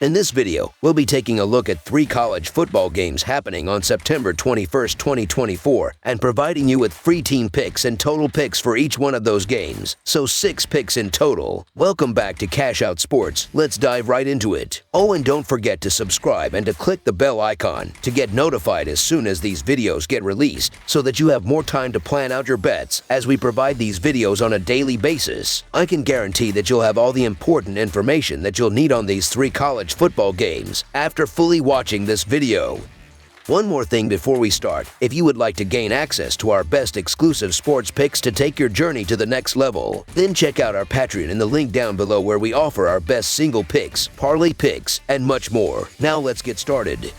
In this video, we'll be taking a look at 3 college football games happening on September 21st, 2024, and providing you with free team picks and total picks for each one of those games, so 6 picks in total. Welcome back to Cash Out Sports. Let's dive right into it. Oh, and don't forget to subscribe and to click the bell icon to get notified as soon as these videos get released, so that you have more time to plan out your bets as we provide these videos on a daily basis. I can guarantee that you'll have all the important information that you'll need on these 3 college football games after fully watching this video. One more thing before we start: if you would like to gain access to our best exclusive sports picks to take your journey to the next level, then check out our Patreon in the link down below, where we offer our best single picks, parlay picks, and much more. Now let's get started.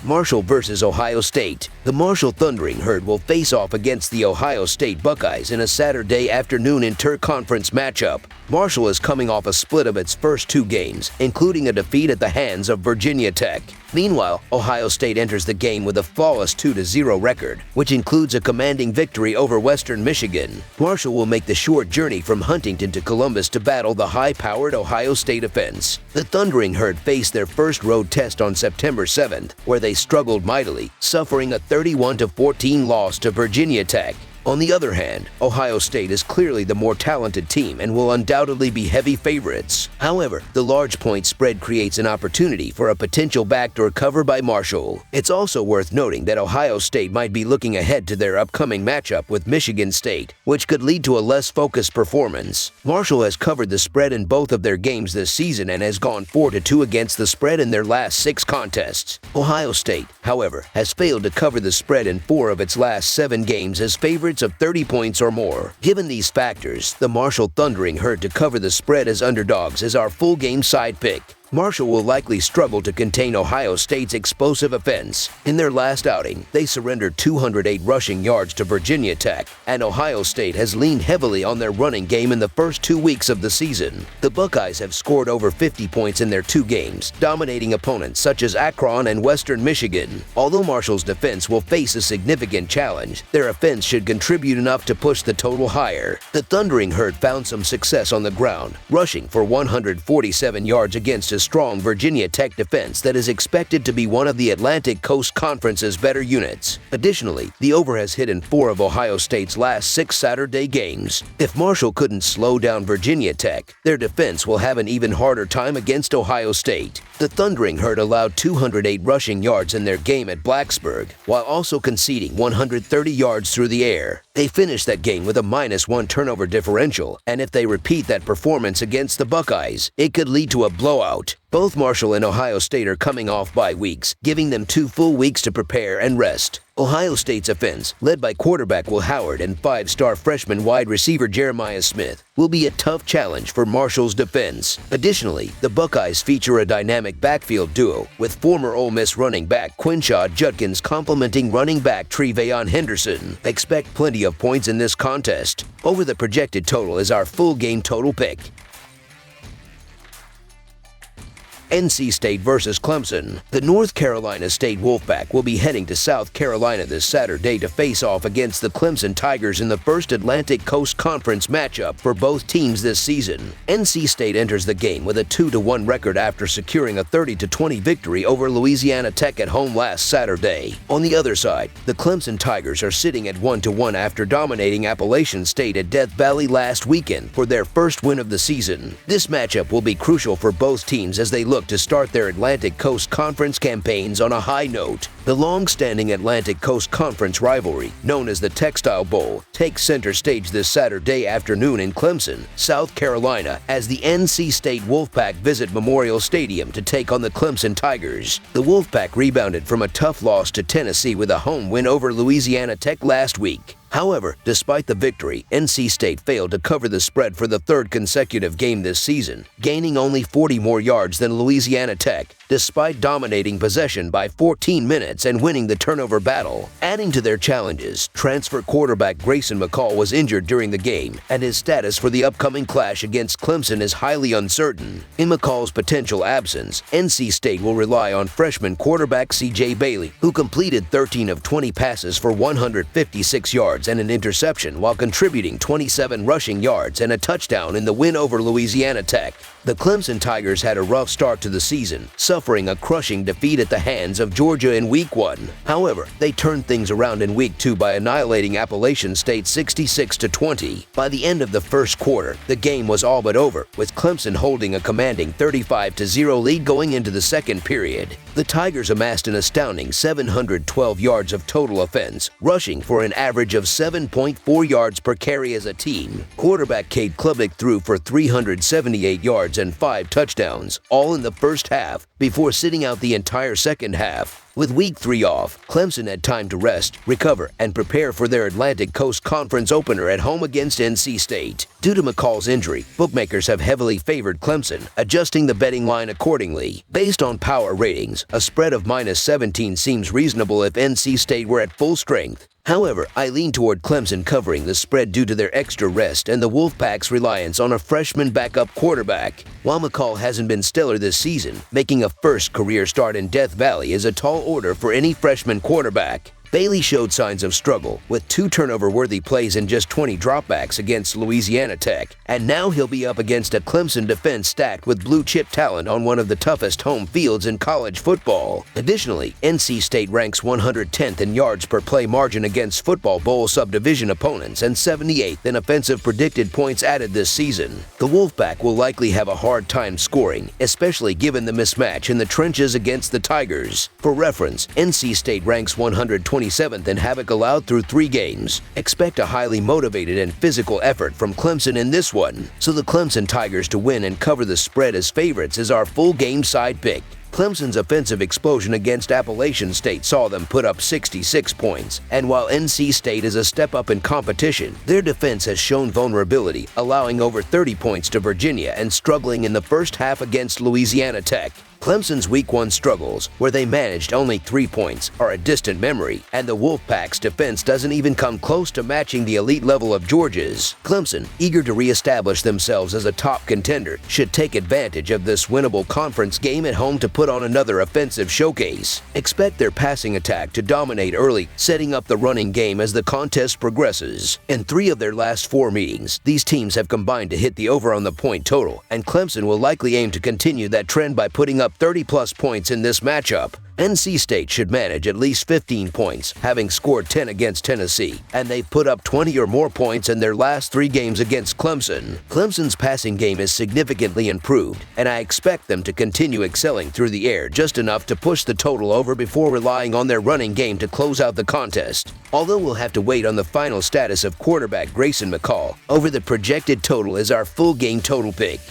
Marshall versus Ohio State. The Marshall Thundering Herd will face off against the Ohio State Buckeyes in a Saturday afternoon inter-conference matchup. Marshall is coming off a split of its first 2 games, including a defeat at the hands of Virginia Tech. Meanwhile, Ohio State enters the game with a flawless 2-0 record, which includes a commanding victory over Western Michigan. Marshall will make the short journey from Huntington to Columbus to battle the high-powered Ohio State offense. The Thundering Herd faced their first road test on September 7th, where they struggled mightily, suffering a 31-14 loss to Virginia Tech. On the other hand, Ohio State is clearly the more talented team and will undoubtedly be heavy favorites. However, the large point spread creates an opportunity for a potential backdoor cover by Marshall. It's also worth noting that Ohio State might be looking ahead to their upcoming matchup with Michigan State, which could lead to a less focused performance. Marshall has covered the spread in both of their games this season and has gone 4-2 against the spread in their last 6 contests. Ohio State, however, has failed to cover the spread in 4 of its last 7 games as favorites of 30 points or more. Given these factors, the Marshall Thundering Herd to cover the spread as underdogs is our full game side pick. Marshall will likely struggle to contain Ohio State's explosive offense. In their last outing, they surrendered 208 rushing yards to Virginia Tech, and Ohio State has leaned heavily on their running game in the first 2 weeks of the season. The Buckeyes have scored over 50 points in their 2 games, dominating opponents such as Akron and Western Michigan. Although Marshall's defense will face a significant challenge, their offense should contribute enough to push the total higher. The Thundering Herd found some success on the ground, rushing for 147 yards against a strong Virginia Tech defense that is expected to be one of the Atlantic Coast Conference's better units. Additionally, the over has hit in 4 of Ohio State's last 6 Saturday games. If Marshall couldn't slow down Virginia Tech, their defense will have an even harder time against Ohio State. The Thundering Herd allowed 208 rushing yards in their game at Blacksburg, while also conceding 130 yards through the air. They finished that game with a -1 turnover differential, and if they repeat that performance against the Buckeyes, it could lead to a blowout. Both Marshall and Ohio State are coming off bye weeks, giving them 2 full weeks to prepare and rest. Ohio State's offense, led by quarterback Will Howard and 5-star freshman wide receiver Jeremiah Smith, will be a tough challenge for Marshall's defense. Additionally, the Buckeyes feature a dynamic backfield duo, with former Ole Miss running back Quinshad Judkins complementing running back Tre'Veyon Henderson. Expect plenty of points in this contest. Over the projected total is our full game total pick. NC State versus Clemson. The North Carolina State Wolfpack will be heading to South Carolina this Saturday to face off against the Clemson Tigers in the first Atlantic Coast Conference matchup for both teams this season. NC State enters the game with a 2-1 record after securing a 30-20 victory over Louisiana Tech at home last Saturday. On the other side, the Clemson Tigers are sitting at 1-1 after dominating Appalachian State at Death Valley last weekend for their first win of the season. This matchup will be crucial for both teams as they look to start their Atlantic Coast Conference campaigns on a high note. The long-standing Atlantic Coast Conference rivalry, known as the Textile Bowl, takes center stage this Saturday afternoon in Clemson, South Carolina, as the NC State Wolfpack visit Memorial Stadium to take on the Clemson Tigers. The Wolfpack rebounded from a tough loss to Tennessee with a home win over Louisiana Tech last week. However, despite the victory, NC State failed to cover the spread for the 3rd consecutive game this season, gaining only 40 more yards than Louisiana Tech, despite dominating possession by 14 minutes and winning the turnover battle. Adding to their challenges, transfer quarterback Grayson McCall was injured during the game, and his status for the upcoming clash against Clemson is highly uncertain. In McCall's potential absence, NC State will rely on freshman quarterback C.J. Bailey, who completed 13 of 20 passes for 156 yards yards and an interception while contributing 27 rushing yards and a touchdown in the win over Louisiana Tech. The Clemson Tigers had a rough start to the season, suffering a crushing defeat at the hands of Georgia in Week 1. However, they turned things around in Week 2 by annihilating Appalachian State 66-20. By the end of the first quarter, the game was all but over, with Clemson holding a commanding 35-0 lead going into the second period. The Tigers amassed an astounding 712 yards of total offense, rushing for an average of 7.4 yards per carry as a team. Quarterback Cade Klubnik threw for 378 yards and 5 touchdowns, all in the first half, before sitting out the entire second half. With Week 3 off, Clemson had time to rest, recover, and prepare for their Atlantic Coast Conference opener at home against NC State. Due to McCall's injury, bookmakers have heavily favored Clemson, adjusting the betting line accordingly. Based on power ratings, a spread of -17 seems reasonable if NC State were at full strength. However, I lean toward Clemson covering the spread due to their extra rest and the Wolfpack's reliance on a freshman backup quarterback. While McCall hasn't been stellar this season, making a first career start in Death Valley is a tall order for any freshman quarterback. Bailey showed signs of struggle, with 2 turnover-worthy plays and just 20 dropbacks against Louisiana Tech, and now he'll be up against a Clemson defense stacked with blue-chip talent on one of the toughest home fields in college football. Additionally, NC State ranks 110th in yards per play margin against Football Bowl subdivision opponents and 78th in offensive predicted points added this season. The Wolfpack will likely have a hard time scoring, especially given the mismatch in the trenches against the Tigers. For reference, NC State ranks 127th in havoc allowed through 3 games. Expect a highly motivated and physical effort from Clemson in this one, so the Clemson Tigers to win and cover the spread as favorites is our full game side pick. Clemson's offensive explosion against Appalachian State saw them put up 66 points, and while NC State is a step up in competition, their defense has shown vulnerability, allowing over 30 points to Virginia and struggling in the first half against Louisiana Tech. Clemson's Week 1 struggles, where they managed only 3 points, are a distant memory, and the Wolfpack's defense doesn't even come close to matching the elite level of Georgia's. Clemson, eager to reestablish themselves as a top contender, should take advantage of this winnable conference game at home to put on another offensive showcase. Expect their passing attack to dominate early, setting up the running game as the contest progresses. In 3 of their last 4 meetings, these teams have combined to hit the over on the point total, and Clemson will likely aim to continue that trend by putting up 30-plus points in this matchup. NC State should manage at least 15 points, having scored 10 against Tennessee, and they've put up 20 or more points in their last 3 games against Clemson. Clemson's passing game is significantly improved, and I expect them to continue excelling through the air just enough to push the total over before relying on their running game to close out the contest. Although we'll have to wait on the final status of quarterback Grayson McCall, over the projected total is our full game total pick.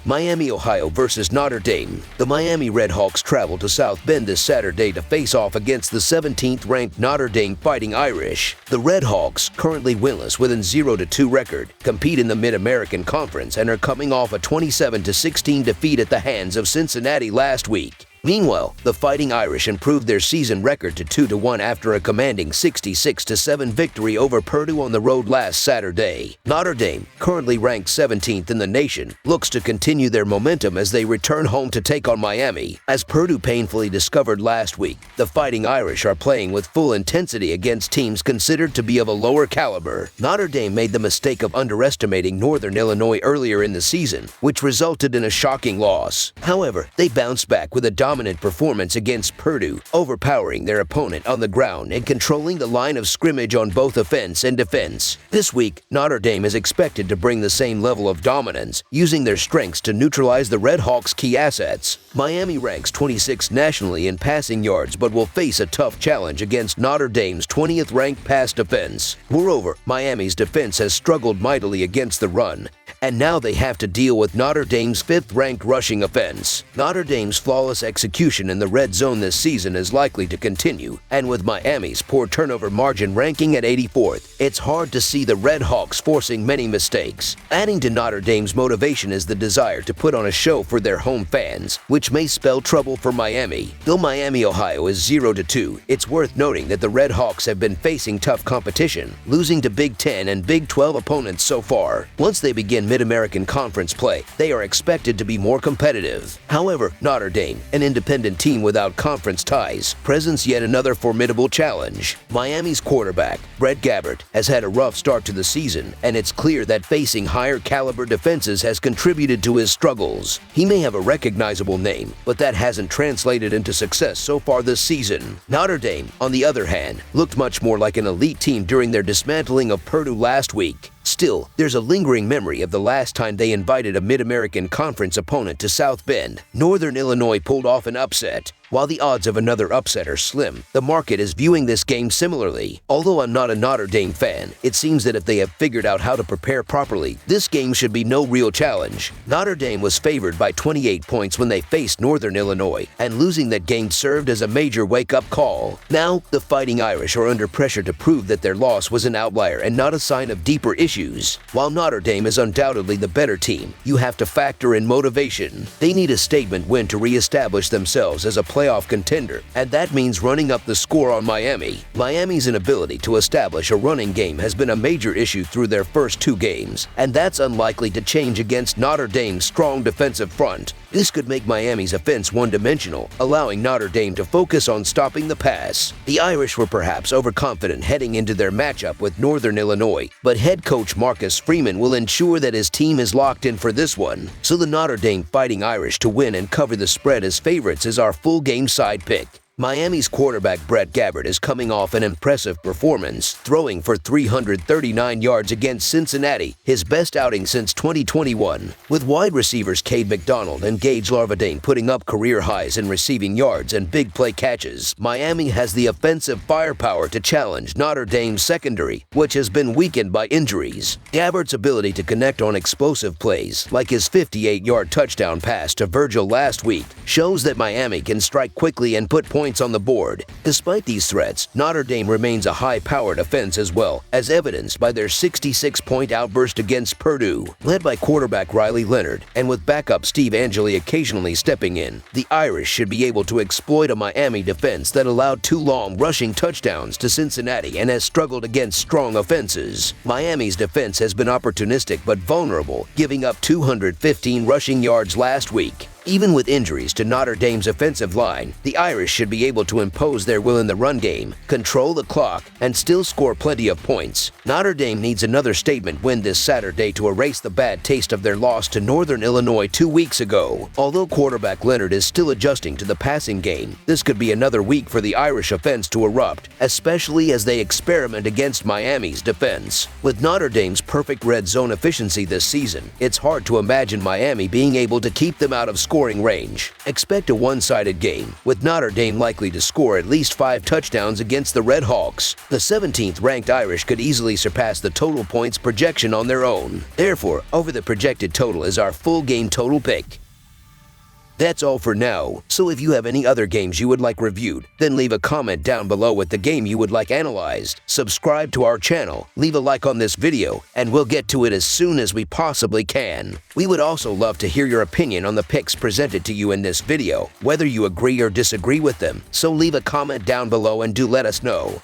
Miami, Ohio versus Notre Dame. The Miami Redhawks travel to South Bend this Saturday to face off against the 17th-ranked Notre Dame Fighting Irish. The Redhawks, currently winless with a 0-2 record, compete in the Mid-American Conference and are coming off a 27-16 defeat at the hands of Cincinnati last week. Meanwhile, the Fighting Irish improved their season record to 2-1 after a commanding 66-7 victory over Purdue on the road last Saturday. Notre Dame, currently ranked 17th in the nation, looks to continue their momentum as they return home to take on Miami. As Purdue painfully discovered last week, the Fighting Irish are playing with full intensity against teams considered to be of a lower caliber. Notre Dame made the mistake of underestimating Northern Illinois earlier in the season, which resulted in a shocking loss. However, they bounced back with a dominant performance against Purdue, overpowering their opponent on the ground and controlling the line of scrimmage on both offense and defense. This week, Notre Dame is expected to bring the same level of dominance, using their strengths to neutralize the Redhawks' key assets. Miami ranks 26th nationally in passing yards but will face a tough challenge against Notre Dame's 20th-ranked pass defense. Moreover, Miami's defense has struggled mightily against the run, and now they have to deal with Notre Dame's 5th-ranked rushing offense. Notre Dame's flawless execution in the red zone this season is likely to continue, and with Miami's poor turnover margin ranking at 84th, it's hard to see the Red Hawks forcing many mistakes. Adding to Notre Dame's motivation is the desire to put on a show for their home fans, which may spell trouble for Miami. Though Miami, Ohio is 0-2, it's worth noting that the Red Hawks have been facing tough competition, losing to Big Ten and Big 12 opponents so far. Once they begin in Mid-American Conference play, they are expected to be more competitive. However, Notre Dame, an independent team without conference ties, presents yet another formidable challenge. Miami's quarterback, Brett Gabbert, has had a rough start to the season, and it's clear that facing higher caliber defenses has contributed to his struggles. He may have a recognizable name, but that hasn't translated into success so far this season. Notre Dame, on the other hand, looked much more like an elite team during their dismantling of Purdue last week. Still, there's a lingering memory of the last time they invited a Mid-American Conference opponent to South Bend. Northern Illinois pulled off an upset. While the odds of another upset are slim, the market is viewing this game similarly. Although I'm not a Notre Dame fan, it seems that if they have figured out how to prepare properly, this game should be no real challenge. Notre Dame was favored by 28 points when they faced Northern Illinois, and losing that game served as a major wake-up call. Now, the Fighting Irish are under pressure to prove that their loss was an outlier and not a sign of deeper issues. While Notre Dame is undoubtedly the better team, you have to factor in motivation. They need a statement win to re-establish themselves as a playoff contender, and that means running up the score on Miami. Miami's inability to establish a running game has been a major issue through their first two games, and that's unlikely to change against Notre Dame's strong defensive front. This could make Miami's offense one-dimensional, allowing Notre Dame to focus on stopping the pass. The Irish were perhaps overconfident heading into their matchup with Northern Illinois, but head coach Marcus Freeman will ensure that his team is locked in for this one. So the Notre Dame Fighting Irish to win and cover the spread as favorites is our full game side pick. Miami's quarterback Brett Gabbert is coming off an impressive performance, throwing for 339 yards against Cincinnati, his best outing since 2021. With wide receivers Cade McDonald and Gage Larvadain putting up career highs in receiving yards and big play catches, Miami has the offensive firepower to challenge Notre Dame's secondary, which has been weakened by injuries. Gabbert's ability to connect on explosive plays, like his 58-yard touchdown pass to Virgil last week, shows that Miami can strike quickly and put points on the board. Despite these threats, Notre Dame remains a high-powered offense as well, as evidenced by their 66-point outburst against Purdue. Led by quarterback Riley Leonard, and with backup Steve Angeli occasionally stepping in, the Irish should be able to exploit a Miami defense that allowed two long rushing touchdowns to Cincinnati and has struggled against strong offenses. Miami's defense has been opportunistic but vulnerable, giving up 215 rushing yards last week. Even with injuries to Notre Dame's offensive line, the Irish should be able to impose their will in the run game, control the clock, and still score plenty of points. Notre Dame needs another statement win this Saturday to erase the bad taste of their loss to Northern Illinois 2 weeks ago. Although quarterback Leonard is still adjusting to the passing game, this could be another week for the Irish offense to erupt, especially as they experiment against Miami's defense. With Notre Dame's perfect red zone efficiency this season, it's hard to imagine Miami being able to keep them out of scoring range. Expect a one-sided game, with Notre Dame likely to score at least 5 touchdowns against the Red Hawks. The 17th-ranked Irish could easily surpass the total points projection on their own. Therefore, over the projected total is our full game total pick. That's all for now, so if you have any other games you would like reviewed, then leave a comment down below with the game you would like analyzed. Subscribe to our channel, leave a like on this video, and we'll get to it as soon as we possibly can. We would also love to hear your opinion on the picks presented to you in this video, whether you agree or disagree with them, so leave a comment down below and do let us know.